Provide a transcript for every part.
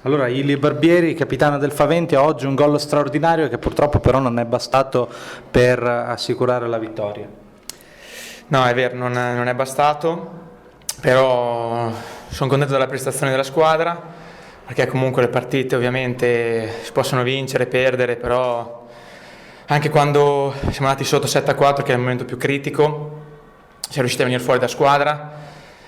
Allora, Ili Barbieri, capitano del Faventi, ha oggi un gol straordinario che purtroppo però non è bastato per assicurare la vittoria. No, è vero, non è bastato, però sono contento della prestazione della squadra, perché comunque le partite ovviamente si possono vincere, perdere, però anche quando siamo andati sotto 7-4, che è il momento più critico, siamo riusciti a venire fuori da squadra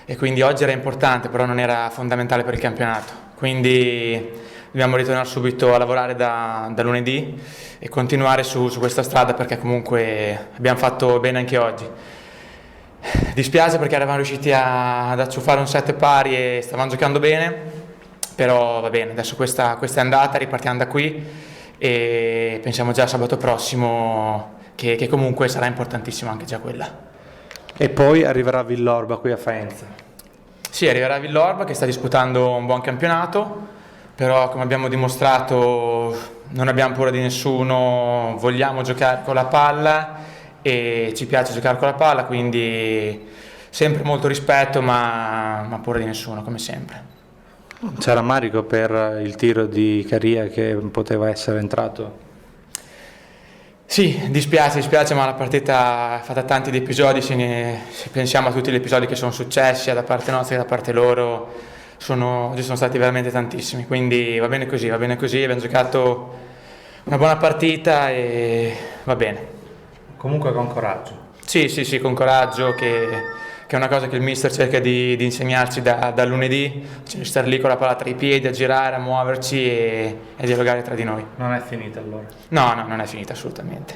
e quindi oggi era importante, però non era fondamentale per il campionato. Quindi dobbiamo ritornare subito a lavorare da lunedì e continuare su questa strada, perché comunque abbiamo fatto bene anche oggi. Dispiace perché eravamo riusciti ad acciuffare un 7 pari e stavamo giocando bene, però va bene, adesso questa è andata, ripartiamo da qui e pensiamo già a sabato prossimo che comunque sarà importantissimo anche già quella. E poi arriverà Villorba qui a Faenza. Sì, arriverà Villorba che sta disputando un buon campionato, però come abbiamo dimostrato non abbiamo paura di nessuno, vogliamo giocare con la palla e ci piace giocare con la palla, quindi sempre molto rispetto ma paura di nessuno come sempre. C'era rammarico per il tiro di Caria che poteva essere entrato? Sì, dispiace, ma la partita è fatta tanti di episodi, se pensiamo a tutti gli episodi che sono successi, sia da parte nostra che da parte loro, oggi sono stati veramente tantissimi, quindi va bene così, abbiamo giocato una buona partita e va bene. Comunque con coraggio. Sì, con coraggio, che è una cosa che il mister cerca di insegnarci da lunedì, cioè di stare lì con la palla tra i piedi, a girare, a muoverci e dialogare tra di noi. Non è finita allora? No, non è finita assolutamente.